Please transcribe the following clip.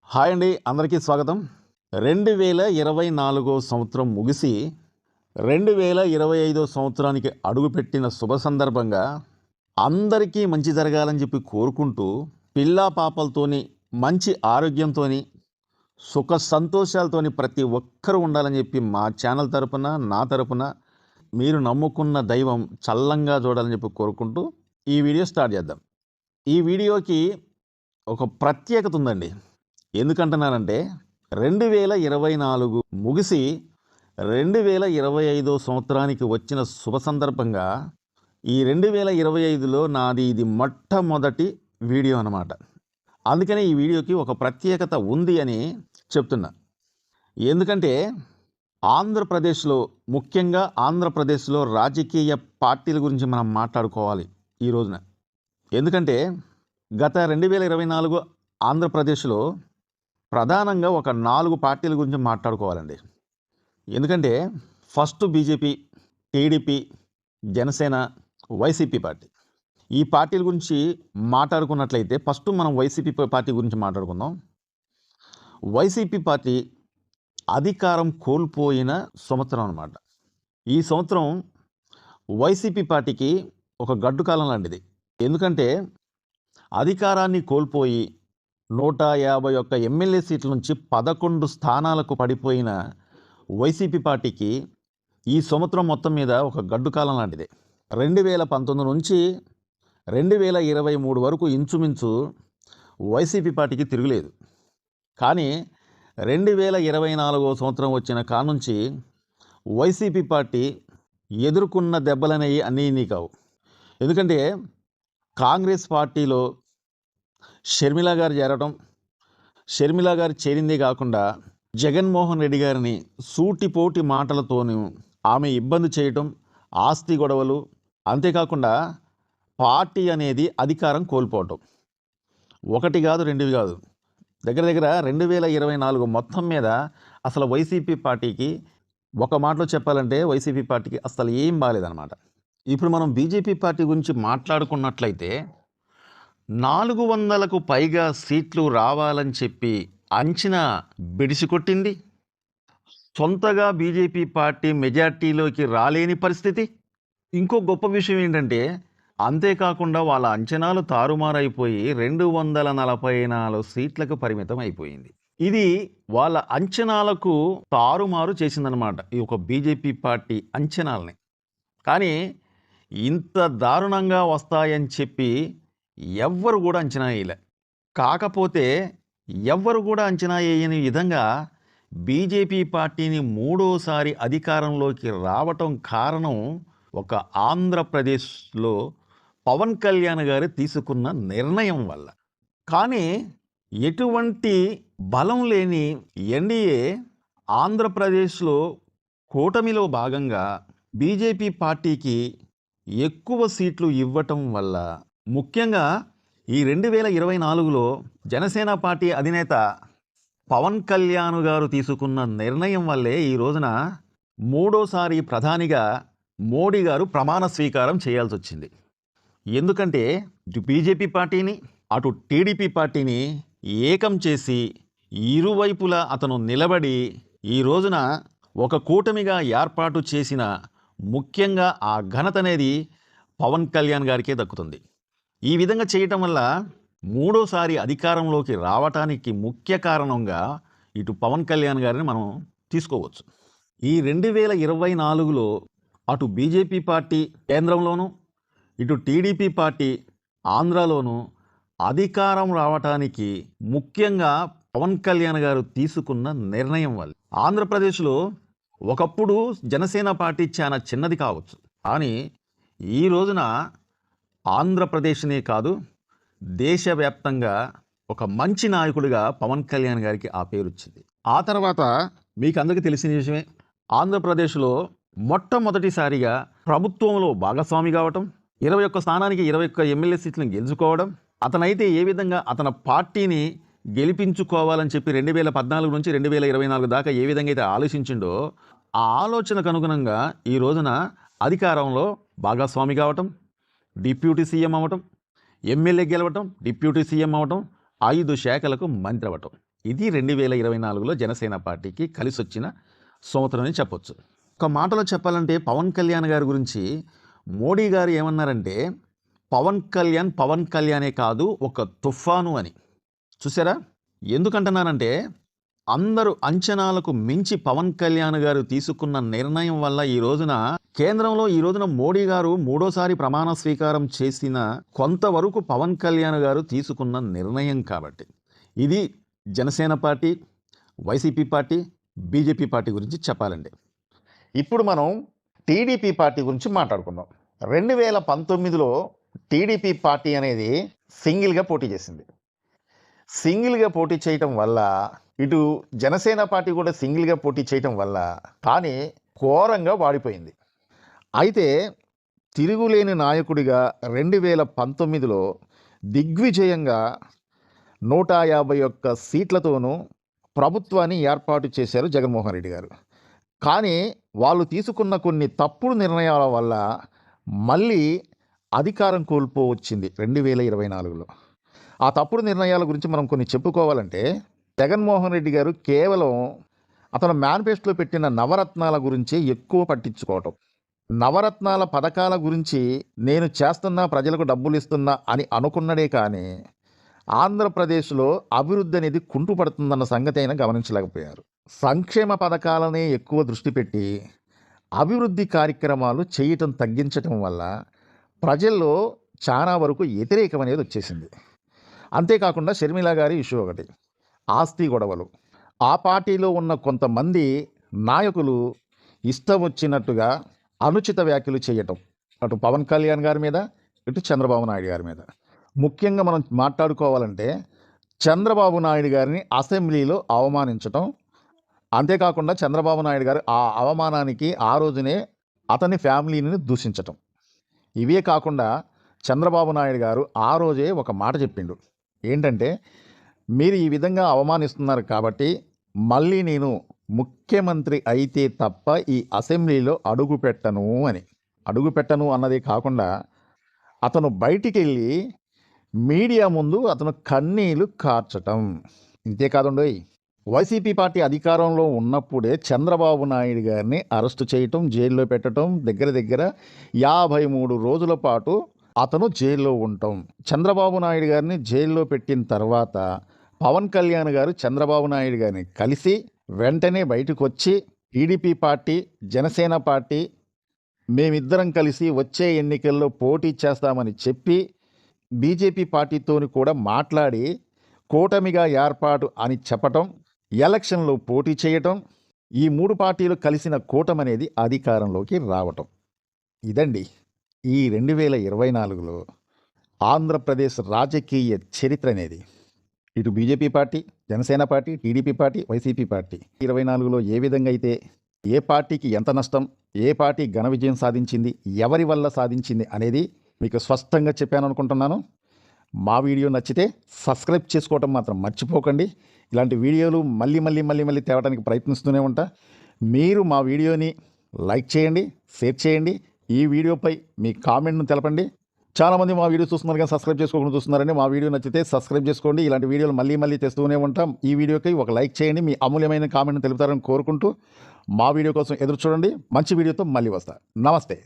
Hi అండి, అందరికీ స్వాగతం. 2024 సంవత్సరం ముగిసి 2025 సంవత్సరానికి అడుగుపెట్టిన శుభ సందర్భంగా అందరికీ మంచి జరగాలని చెప్పి కోరుకుంటూ, పిల్లా పాపలతోని మంచి ఆరోగ్యంతోని సుఖ సంతోషాలతోని ప్రతి ఒక్కరూ ఉండాలని చెప్పి మా ఛానల్ తరపున, నా తరపున మీరు నమ్ముకున్న దైవం చల్లంగా చూడాలని చెప్పి కోరుకుంటూ ఈ వీడియో స్టార్ట్ చేద్దాం. ఈ వీడియోకి ఒక ప్రత్యేకత ఉందండి. ఎందుకంటున్నానంటే 2024 ముగిసి 2025 సంవత్సరానికి వచ్చిన శుభ సందర్భంగా ఈ 2025లో నాది ఇది మొట్టమొదటి వీడియో అన్నమాట. అందుకనే ఈ వీడియోకి ఒక ప్రత్యేకత ఉంది అని చెప్తున్నా. ఎందుకంటే ఆంధ్రప్రదేశ్లో, ముఖ్యంగా ఆంధ్రప్రదేశ్లో రాజకీయ పార్టీల గురించి మనం మాట్లాడుకోవాలి ఈ రోజున. ఎందుకంటే గత 2024 ఆంధ్రప్రదేశ్లో ప్రధానంగా ఒక 4 పార్టీల గురించి మాట్లాడుకోవాలండి. ఎందుకంటే first BJP, TDP, Janasena, YCP party. ఈ పార్టీల గురించి మాట్లాడుకున్నట్లయితే ఫస్ట్ మనం వైసీపీ పార్టీ గురించి మాట్లాడుకుందాం. వైసీపీ పార్టీ అధికారం కోల్పోయిన సంవత్సరం అన్నమాట. ఈ సంవత్సరం వైసీపీ పార్టీకి ఒక గడ్డు కాలం లాంటిది. ఎందుకంటే అధికారాన్ని కోల్పోయి 151 ఎమ్మెల్యే సీట్ల నుంచి 11 స్థానాలకు పడిపోయిన వైసీపీ పార్టీకి ఈ సంవత్సరం మొత్తం మీద ఒక గడ్డు కాలం లాంటిదే. 2019 నుంచి 2023 వరకు ఇంచుమించు వైసీపీ పార్టీకి తిరుగులేదు. కానీ 2024 సంవత్సరం వచ్చిన కానుంచి వైసీపీ పార్టీ ఎదుర్కొన్న దెబ్బలనేవి అన్నీ కావు. ఎందుకంటే కాంగ్రెస్ పార్టీలో షర్మిల గారు చేరడం, షర్మిల గారు చేరిందే కాకుండా జగన్మోహన్ రెడ్డి గారిని సూటిపోటి మాటలతోనూ ఆమె ఇబ్బంది చేయటం, ఆస్తి గొడవలు, అంతేకాకుండా పార్టీ అనేది అధికారం కోల్పోవటం. ఒకటి కాదు, రెండు కాదు, దగ్గర 2024 మొత్తం మీద అసలు వైసీపీ పార్టీకి, ఒక మాటలో చెప్పాలంటే వైసీపీ పార్టీకి అసలు ఏం బాగాలేదన్నమాట. ఇప్పుడు మనం బీజేపీ పార్టీ గురించి మాట్లాడుకున్నట్లయితే 400కు పైగా సీట్లు రావాలని చెప్పి అంచనా బెడిసికొట్టింది. సొంతగా బీజేపీ పార్టీ మెజార్టీలోకి రాలేని పరిస్థితి. ఇంకో గొప్ప విషయం ఏంటంటే, అంతేకాకుండా వాళ్ళ అంచనాలు తారుమారైపోయి 244 సీట్లకు పరిమితం అయిపోయింది. ఇది వాళ్ళ అంచనాలకు తారుమారు చేసిందనమాట, ఈ ఒక బీజేపీ పార్టీ అంచనాలని. కానీ ఇంత దారుణంగా వస్తాయని చెప్పి ఎవ్వరు కూడా అంచనా వేయలే. కాకపోతే ఎవ్వరు కూడా అంచనా వేయని విధంగా బీజేపీ పార్టీని మూడోసారి అధికారంలోకి రావటం కారణం ఒక ఆంధ్రప్రదేశ్లో పవన్ కళ్యాణ్ గారు తీసుకున్న నిర్ణయం వల్ల. కానీ ఎటువంటి బలం లేని ఎన్డీఏ ఆంధ్రప్రదేశ్లో కూటమిలో భాగంగా బీజేపీ పార్టీకి ఎక్కువ సీట్లు ఇవ్వటం వల్ల, ముఖ్యంగా ఈ 2024లో జనసేన పార్టీ అధినేత పవన్ కళ్యాణ్ గారు తీసుకున్న నిర్ణయం వల్లే ఈ రోజున మూడోసారి ప్రధానిగా మోడీ గారు ప్రమాణ స్వీకారం చేయాల్సి వచ్చింది. ఎందుకంటే ఇటు బీజేపీ పార్టీని, అటు టీడీపీ పార్టీని ఏకం చేసి ఇరువైపులా అతను నిలబడి ఈ రోజున ఒక కూటమిగా ఏర్పాటు చేసిన, ముఖ్యంగా ఆ ఘనత అనేది పవన్ కళ్యాణ్ గారికే దక్కుతుంది. ఈ విధంగా చేయటం వల్ల మూడోసారి అధికారంలోకి రావటానికి ముఖ్య కారణంగా ఇటు పవన్ కళ్యాణ్ గారిని మనం తీసుకోవచ్చు. ఈ 2024లో అటు బీజేపీ పార్టీ కేంద్రంలోనూ, ఇటు టీడీపీ పార్టీ ఆంధ్రాలోనూ అధికారం రావటానికి ముఖ్యంగా పవన్ కళ్యాణ్ గారు తీసుకున్న నిర్ణయం వల్ల. ఆంధ్రప్రదేశ్లో ఒకప్పుడు జనసేన పార్టీ చాలా చిన్నది కావచ్చు, కానీ ఈ రోజున ఆంధ్రప్రదేశ్నే కాదు, దేశవ్యాప్తంగా ఒక మంచి నాయకుడిగా పవన్ కళ్యాణ్ గారికి ఆ పేరు వచ్చింది. ఆ తర్వాత మీకు అందరికీ తెలిసిన విషయమే, ఆంధ్రప్రదేశ్లో మొట్టమొదటిసారిగా ప్రభుత్వంలో భాగస్వామి కావటం, 21 స్థానానికి 21 ఎమ్మెల్యే సీట్లను గెలుచుకోవడం. అతనైతే ఏ విధంగా అతని పార్టీని గెలిపించుకోవాలని చెప్పి 2014 నుంచి 2024 దాకా ఏ విధంగా అయితే ఆలోచించిండో, ఆ ఆలోచనకు అనుగుణంగా ఈ రోజున అధికారంలో భాగస్వామి కావటం, డిప్యూటీ సీఎం అవ్వటం, ఎమ్మెల్యే గెలవటం, డిప్యూటీ సీఎం అవ్వటం, 5 శాఖలకు మంత్రి అవ్వటం. ఇది 2024లో జనసేన పార్టీకి కలిసొచ్చిన సంవత్సరం అని చెప్పొచ్చు. ఒక మాటలో చెప్పాలంటే పవన్ కళ్యాణ్ గారి గురించి మోడీ గారు ఏమన్నారంటే, పవన్ కళ్యాణే కాదు ఒక తుఫాను అని. చూసారా? ఎందుకంటున్నానంటే, అందరూ అంచనాలకు మించి పవన్ కళ్యాణ్ గారు తీసుకున్న నిర్ణయం వల్ల కేంద్రంలో ఈ రోజున మోడీ గారు మూడోసారి ప్రమాణ స్వీకారం చేసిన కొంతవరకు పవన్ కళ్యాణ్ గారు తీసుకున్న నిర్ణయం కాబట్టి. ఇది Janasena party, YCP party, BJP party గురించి చెప్పాలండి. ఇప్పుడు మనం టీడీపీ పార్టీ గురించి మాట్లాడుకుందాం. 2019లో టీడీపీ పార్టీ అనేది సింగిల్గా పోటీ చేసింది. సింగిల్గా పోటీ చేయటం వల్ల, ఇటు జనసేన పార్టీ కూడా సింగిల్గా పోటీ చేయటం వల్ల కానీ ఘోరంగా వాడిపోయింది. అయితే తిరుగులేని నాయకుడిగా 2019లో దిగ్విజయంగా 151 సీట్లతోనూ ప్రభుత్వాన్ని ఏర్పాటు చేశారు జగన్మోహన్ రెడ్డి గారు. కానీ వాళ్ళు తీసుకున్న కొన్ని తప్పుడు నిర్ణయాల వల్ల మళ్ళీ అధికారం కోల్పోవచ్చింది 2024లో. ఆ తప్పుడు నిర్ణయాల గురించి మనం కొన్ని చెప్పుకోవాలంటే, జగన్మోహన్ రెడ్డి గారు కేవలం అతను మేనిఫెస్టోలో పెట్టిన నవరత్నాల గురించి ఎక్కువ పట్టించుకోవటం, నవరత్నాల పథకాల గురించి నేను చేస్తున్నా, ప్రజలకు డబ్బులు ఇస్తున్నా అని అనుకున్నడే కానీ ఆంధ్రప్రదేశ్లో అభివృద్ధి అనేది కుంటుపడుతుందన్న సంగతి అయినా గమనించలేకపోయారు. సంక్షేమ పథకాలనే ఎక్కువ దృష్టి పెట్టి అభివృద్ధి కార్యక్రమాలు చేయటం తగ్గించటం వల్ల ప్రజల్లో చాలా వరకు వ్యతిరేకం అనేది వచ్చేసింది. అంతేకాకుండా షర్మిల గారి ఇష్యూ ఒకటి, ఆస్తి గొడవలు. ఆ పార్టీలో ఉన్న కొంతమంది నాయకులు ఇష్టం వచ్చినట్టుగా అనుచిత వ్యాఖ్యలు చేయటం, అటు పవన్ కళ్యాణ్ గారి మీద, ఇటు చంద్రబాబు నాయుడు గారి మీద. ముఖ్యంగా మనం మాట్లాడుకోవాలంటే చంద్రబాబు నాయుడు గారిని అసెంబ్లీలో అవమానించటం, అంతేకాకుండా చంద్రబాబు నాయుడు గారు ఆ అవమానానికి ఆ రోజునే అతని ఫ్యామిలీని దూషించటం. ఇవే కాకుండా చంద్రబాబు నాయుడు గారు ఆ రోజే ఒక మాట చెప్పిండు. ఏంటంటే, మీరు ఈ విధంగా అవమానిస్తున్నారు కాబట్టి మళ్ళీ నేను ముఖ్యమంత్రి అయితే తప్ప ఈ అసెంబ్లీలో అడుగుపెట్టను అని. అడుగుపెట్టను అన్నదే కాకుండా అతను బయటికి వెళ్ళి మీడియా ముందు అతను కన్నీళ్లు కార్చటం. ఇంతేకాదండోయ్, వైసీపీ పార్టీ అధికారంలో ఉన్నప్పుడే చంద్రబాబు నాయుడు గారిని అరెస్టు చేయటం, జైల్లో పెట్టడం, దగ్గర 53 రోజుల పాటు అతను జైల్లో ఉండటం. చంద్రబాబు నాయుడు గారిని జైల్లో పెట్టిన తర్వాత పవన్ కళ్యాణ్ గారు చంద్రబాబు నాయుడు గారిని కలిసి వెంటనే బయటకు వచ్చి టీడీపీ పార్టీ, జనసేన పార్టీ మేమిద్దరం కలిసి వచ్చే ఎన్నికల్లో పోటీ చేస్తామని చెప్పి బీజేపీ పార్టీతోని కూడా మాట్లాడి కూటమిగా ఏర్పాటు అని చెప్పటం, ఎలక్షన్లో పోటీ చేయటం, ఈ 3 పార్టీలు కలిసిన కూటమి అనేది అధికారంలోకి రావటం. ఇదండి ఈ 2024లో ఆంధ్రప్రదేశ్ రాజకీయ చరిత్ర అనేది. ఇటు BJP party, Janasena party, TDP party, YCP party 24లో ఏ విధంగా అయితే ఏ పార్టీకి ఎంత నష్టం, ఏ పార్టీ ఘన విజయం సాధించింది, ఎవరి వల్ల సాధించింది అనేది మీకు స్పష్టంగా చెప్పాను అనుకుంటున్నాను. మా వీడియో నచ్చితే సబ్స్క్రైబ్ చేసుకోవటం మాత్రం మర్చిపోకండి. ఇలాంటి వీడియోలు మళ్ళీ తేవడానికి ప్రయత్నిస్తూనే ఉంటా. మీరు మా వీడియోని లైక్ చేయండి, షేర్ చేయండి. ఈ వీడియోపై మీ కామెంట్ను తెలపండి. చాలామంది మా వీడియో చూస్తున్నారు కానీ సబ్స్క్రైబ్ చేసుకోకుండా చూస్తున్నారండి. మా వీడియో నచ్చితే సబ్స్క్రైబ్ చేసుకోండి. ఇలాంటి వీడియోలు మళ్ళీ తెస్తూనే ఉంటాం. ఈ వీడియోకి ఒక లైక్ చేయండి, మీ అమూల్యమైన కామెంట్ను తెలుపుతారని కోరుకుంటూ మా వీడియో కోసం ఎదురు చూడండి. మంచి వీడియోతో మళ్ళీ వస్తా. నమస్తే.